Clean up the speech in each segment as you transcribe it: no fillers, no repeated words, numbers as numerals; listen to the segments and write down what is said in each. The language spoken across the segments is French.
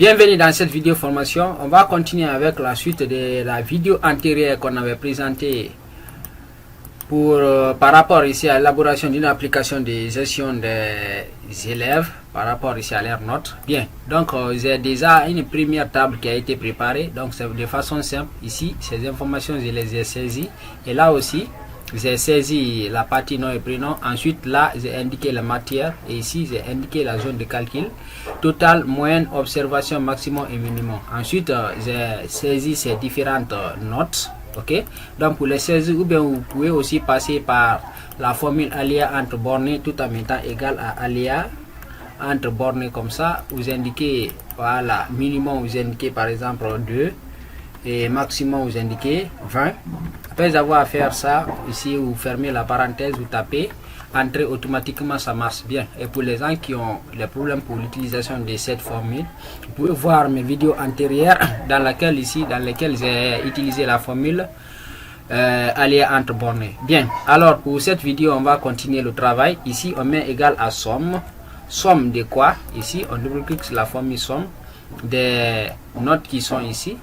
Bienvenue dans cette vidéo formation. On va continuer avec la suite de la vidéo antérieure qu'on avait présentée par rapport ici à l'élaboration d'une application de gestion des élèves par rapport ici à leurs notes. Bien, donc j'ai déjà une première table qui a été préparée, donc c'est de façon simple. Ici, ces informations je les ai saisies et là aussi j'ai saisi la partie nom et prénom. Ensuite là j'ai indiqué la matière et ici j'ai indiqué la zone de calcul, total, moyenne, observation, maximum et minimum. Ensuite j'ai saisi ces différentes notes. Ok, donc pour les saisir, ou bien vous pouvez aussi passer par la formule aléa entre bornées tout en mettant égal à aléa entre bornées. Comme ça vous indiquez, voilà, minimum vous indiquez par exemple 2 et maximum vous indiquez 20. Après avoir fait ça, ici vous fermez la parenthèse, vous tapez entrer, automatiquement ça marche bien. Et pour les gens qui ont des problèmes pour l'utilisation de cette formule, vous pouvez voir mes vidéos antérieures dans lesquelles j'ai utilisé la formule aléa entre bornées. Bien, alors pour cette vidéo on va continuer le travail. Ici on met égal à somme. Somme de quoi? Ici on double-clique sur la formule somme des notes qui sont ici,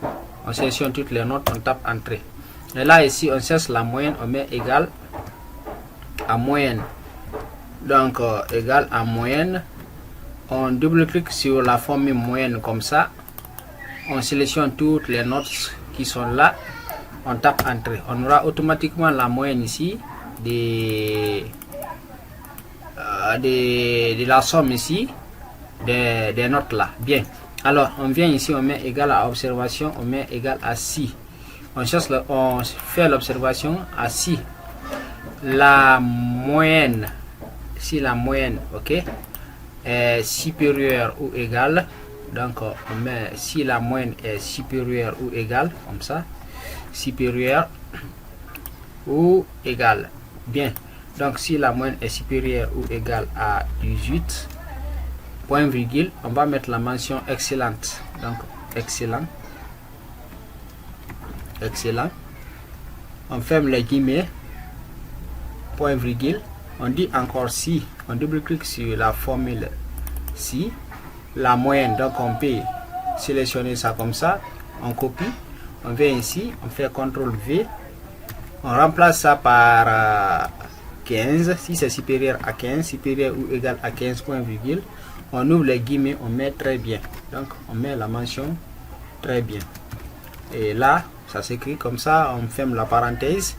on sélectionne toutes les notes, on tape entrée. Et là ici on cherche la moyenne, on met égal à moyenne. Donc égal à moyenne, on double-clique sur la formule moyenne comme ça, on sélectionne toutes les notes qui sont là, on tape entrée. On aura automatiquement la moyenne ici de la somme ici des notes là. Bien, alors on vient ici, on met égal à observation, on met égal à si. On cherche on fait l'observation à si la moyenne, si la moyenne, ok, est supérieure ou égale. Donc on met si la moyenne est supérieure ou égale, comme ça, supérieure ou égale. Bien, donc si la moyenne est supérieure ou égale à 18, point virgule, on va mettre la mention excellente. Donc excellent, excellent, on ferme les guillemets, point virgule, on dit encore si, on double-clique sur la formule si la moyenne. Donc on peut sélectionner ça comme ça, on copie, on vient ici, on fait CTRL V, on remplace ça par 15, si c'est supérieur à 15, supérieur ou égal à 15, point virgule, on ouvre les guillemets, on met très bien, donc on met la mention très bien, et là ça s'écrit comme ça, on ferme la parenthèse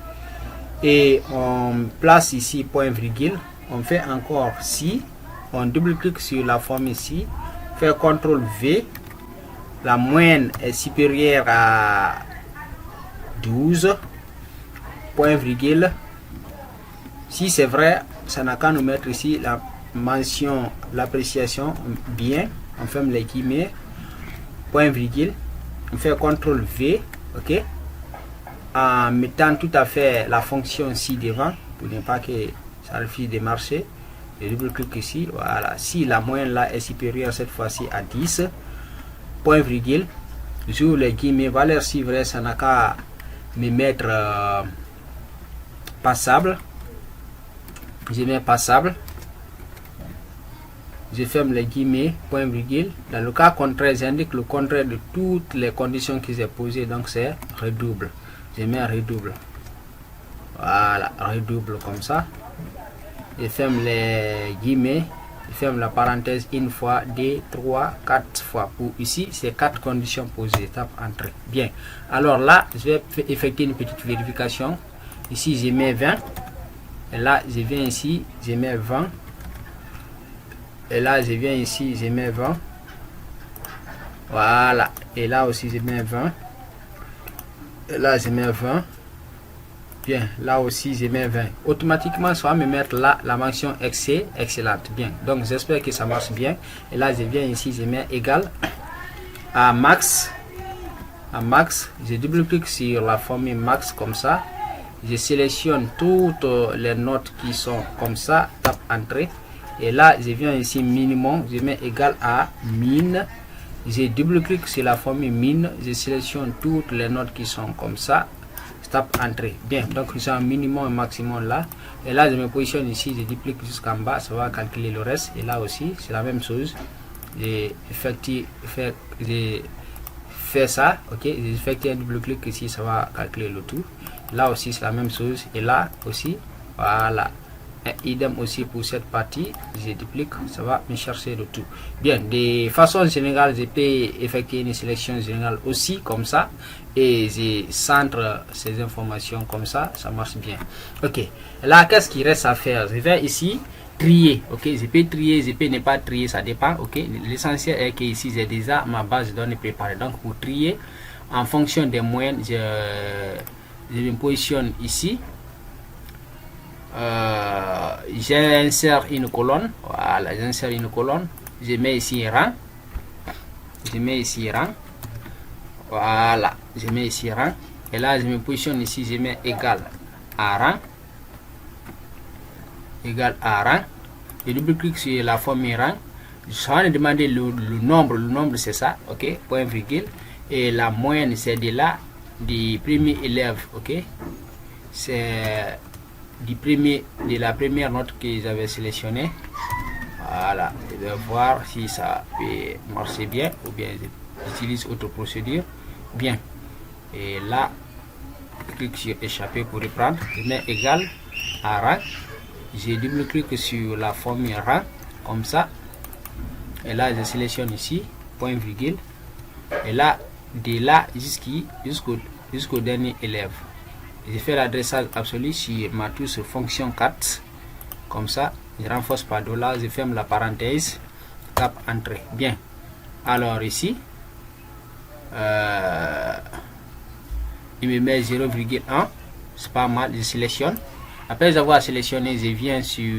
et on place ici point virgule, on fait encore si, on double-clique sur la formule ici, fait CTRL V, la moyenne est supérieure à 12, point virgule, si c'est vrai, ça n'a qu'à nous mettre ici la mention, l'appréciation bien, on ferme les guillemets, point virgule, on fait CTRL V, ok, en mettant tout à fait la fonction si devant pour ne pas que ça refuse de marcher. Je double-clique ici, voilà, si la moyenne là est supérieure cette fois-ci à 10, point virgule, j'ouvre les guillemets, valeur si vrai, ça n'a qu'à me mettre passable, je mets passable, je ferme les guillemets, point virgule. Dans le cas contraire, j'indique le contraire de toutes les conditions que j'ai posées, donc c'est redouble. Je mets redouble, voilà, redouble comme ça, je ferme les guillemets, je ferme la parenthèse une fois, 2, 3, 4 fois. Pour ici c'est 4 conditions posées, tape entrée. Bien, alors là je vais effectuer une petite vérification. Ici je mets 20 et là je viens ici, je mets 20 et là je viens ici, je mets 20, voilà, et là aussi je mets 20 et là je mets 20. Bien, là aussi je mets 20. Automatiquement ça va me mettre là la mention excellente. Bien, donc j'espère que ça marche bien. Et là je viens ici, je mets égal à max, je double-clique sur la formule max comme ça, je sélectionne toutes les notes qui sont comme ça, tape entrée, et là je viens ici minimum, je mets égal à min, je double-clique sur la formule min, je sélectionne toutes les notes qui sont comme ça, tape entrée. Bien, donc j'ai un minimum et maximum là, et là je me positionne ici, je duplique jusqu'en bas, ça va calculer le reste, et là aussi c'est la même chose, j'ai fait ça, ok, j'ai effectué un double clic ici, ça va calculer le tout. Là aussi c'est la même chose, et là aussi, voilà. Et idem aussi pour cette partie, je duplique, ça va me chercher le tout. Bien, de façon générale, je peux effectuer une sélection générale aussi comme ça, et je centre ces informations comme ça marche bien. Ok, là qu'est-ce qu'il reste à faire? Je vais ici trier, ok, je peux trier, je peux ne pas trier, ça dépend, ok. L'essentiel est que ici j'ai déjà ma base de données préparée. Donc pour trier, en fonction des moyennes, je me positionne ici. J'insère une colonne, voilà, j'insère une colonne, je mets ici rang, voilà, je mets ici rang, et là je me positionne ici, je mets égal à rang, je double-clique sur la formule rang, je vais demander le nombre c'est ça, ok, point virgule, et la moyenne c'est de là, du premier élève, ok, c'est de la première note que j'avais sélectionnée. Voilà, je vais voir si ça peut marcher bien, ou bien j'utilise autre procédure. Bien, et là je clique sur échapper pour reprendre, je mets égal à rang, j'ai double clic sur la formule rang comme ça, et là je sélectionne ici point virgule, et là de là jusqu'au dernier élève. Je fais l'adressage absolu sur ma touche fonction 4 comme ça, je renforce par $, je ferme la parenthèse, tape entrée. Bien, alors ici il me met 0,1, c'est pas mal, je sélectionne. Après avoir sélectionné, je viens sur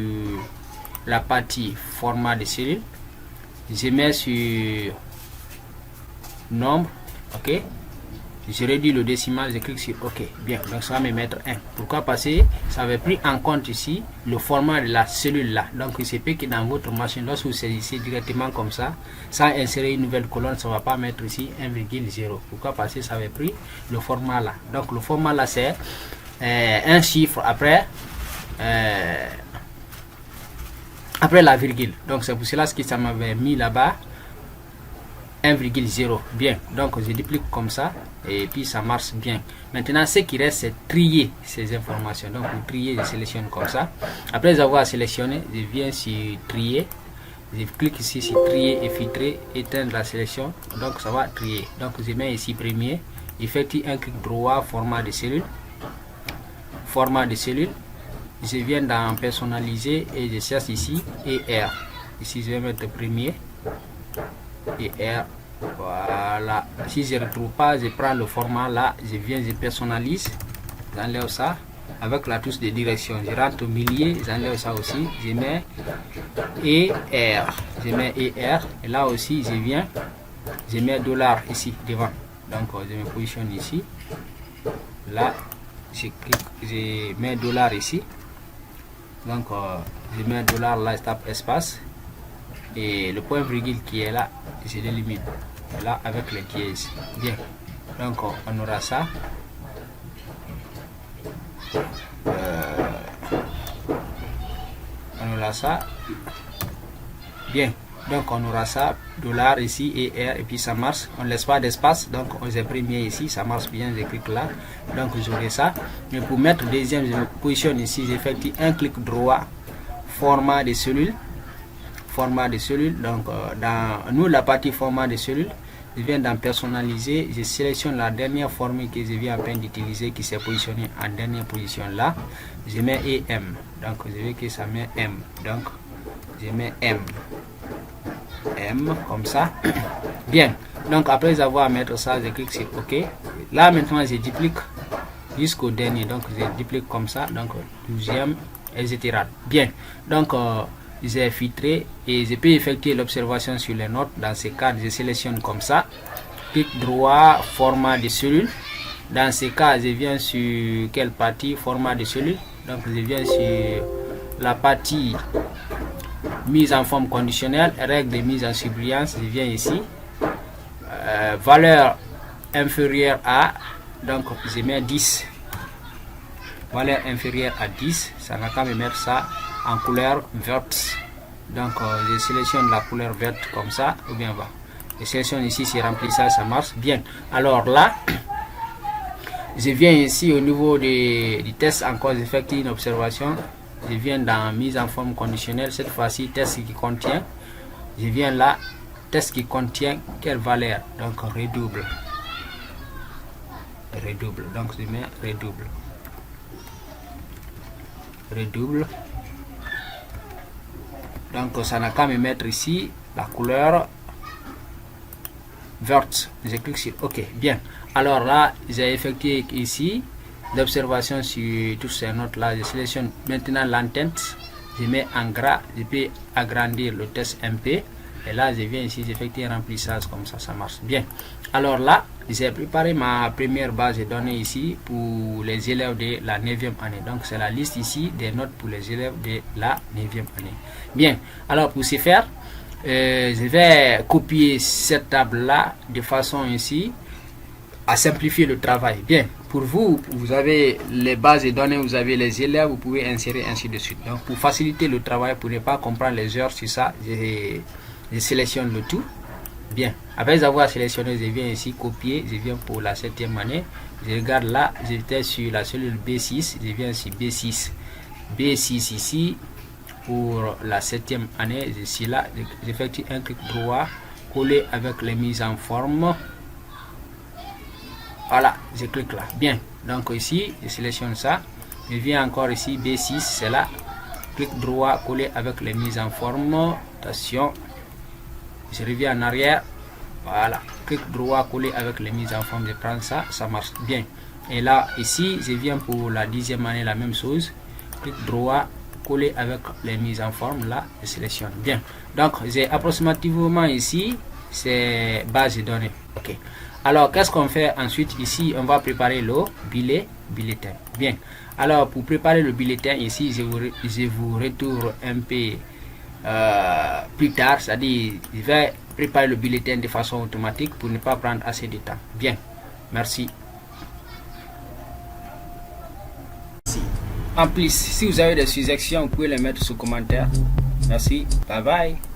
la partie format de cellule, je mets sur nombre, ok, je réduis le décimal, je clique sur OK. Bien, donc ça va me mettre 1. Pourquoi? Parce que ça avait pris en compte ici le format de la cellule là. Donc il se peut que dans votre machine, lorsque vous saisissez directement comme ça, sans insérer une nouvelle colonne, ça ne va pas mettre ici 1,0. Pourquoi? Parce que ça avait pris le format là. Donc le format là, c'est un chiffre après la virgule. Donc c'est pour cela que ça m'avait mis là-bas 1,0. Bien, donc je duplique comme ça et puis ça marche bien. Maintenant ce qui reste, c'est trier ces informations. Donc pour trier, je sélectionne comme ça. Après avoir sélectionné, je viens sur trier, je clique ici sur trier et filtrer, éteindre la sélection, donc ça va trier. Donc je mets ici premier, effectue un clic droit, format de cellule, je viens dans personnaliser et je cherche ici ER. Ici je vais mettre premier et R, voilà. Si je ne retrouve pas, je prends le format là, je viens, je personnalise, j'enlève ça avec la touche de direction, je rentre au milieu, j'enlève ça aussi, je mets ER, et là aussi je viens, je mets $ ici devant, donc je me positionne ici, là je clique, je mets $ ici, donc je mets $, là je tape espace, et le point virgule qui est là, je l'élimine là avec les dièses. Bien, donc on aura ça, bien, donc on aura ça, $ ici et R, et puis ça marche, on ne laisse pas d'espace, donc on imprime ici, ça marche bien, je clique là, donc j'aurai ça. Mais pour mettre deuxième, je me positionne ici, j'effectue un clic droit, format de cellule, donc dans nous la partie format de cellule, je viens dans personnaliser, je sélectionne la dernière formule que je viens à peine d'utiliser, qui s'est positionnée en dernière position là, je mets EM, donc je veux que ça met M, donc je mets M comme ça. Bien, donc après avoir mettre ça, je clique sur OK. Là maintenant je duplique jusqu'au dernier, donc je duplique comme ça, donc 12e, etc. Bien, donc j'ai filtré et je peux effectuer l'observation sur les notes. Dans ce cas, je sélectionne comme ça, clic droit, format de cellule. Dans ce cas, je viens sur quelle partie? Format de cellule. Donc je viens sur la partie mise en forme conditionnelle, règle de mise en surbrillance. Je viens ici, valeur inférieure à, donc je mets 10, valeur inférieure à 10, ça n'a qu'à me mettre ça en couleur verte. Donc je sélectionne la couleur verte comme ça, ou bien bas. Je sélectionne ici, c'est remplissage, ça marche bien. Alors là, je viens ici au niveau du test, encore j'effectue une observation. Je viens dans mise en forme conditionnelle, cette fois-ci test qui contient. Je viens là, test qui contient quelle valeur? Donc redouble. Donc je mets redouble. Donc ça n'a qu'à me mettre ici la couleur verte. Je clique sur OK. Bien. Alors là, j'ai effectué ici l'observation sur toutes ces notes là. Je sélectionne maintenant l'entente. Je mets en gras. Je peux agrandir le test MP. Et là, je viens ici, j'effectue un remplissage comme ça, ça marche bien. Alors là, j'ai préparé ma première base de données ici pour les élèves de la 9e année. Donc, c'est la liste ici des notes pour les élèves de la 9e année. Bien, alors pour ce faire, je vais copier cette table-là de façon ici à simplifier le travail. Bien, pour vous, vous avez les bases de données, vous avez les élèves, vous pouvez insérer ainsi de suite. Donc, pour faciliter le travail, pour ne pas comprendre les heures sur ça, je sélectionne le tout. Bien, après avoir sélectionné, je viens ici copier, je viens pour la 7e année, je regarde là, j'étais sur la cellule B6, je viens sur B6 ici pour la 7e année, je suis là, j'effectue un clic droit, coller avec les mises en forme. Voilà, je clique là. Bien, donc ici, je sélectionne ça, je viens encore ici B6, c'est là, clic droit, coller avec les mises en forme. Attention, je reviens en arrière, voilà, clic droit, coller avec les mises en forme, je prends ça, ça marche bien. Et là, ici, je viens pour la 10e année, la même chose, clic droit, coller avec les mises en forme, là, je sélectionne bien. Donc, j'ai approximativement ici, c'est base de données. Ok. Alors, qu'est-ce qu'on fait ensuite? Ici, on va préparer le bulletin. Bien. Alors, pour préparer le bulletin, ici, je vous retourne un peu plus tard, c'est-à-dire je vais préparer le bulletin de façon automatique pour ne pas prendre assez de temps. Bien, merci. En plus, si vous avez des suggestions, vous pouvez les mettre sous commentaire. Merci, bye bye.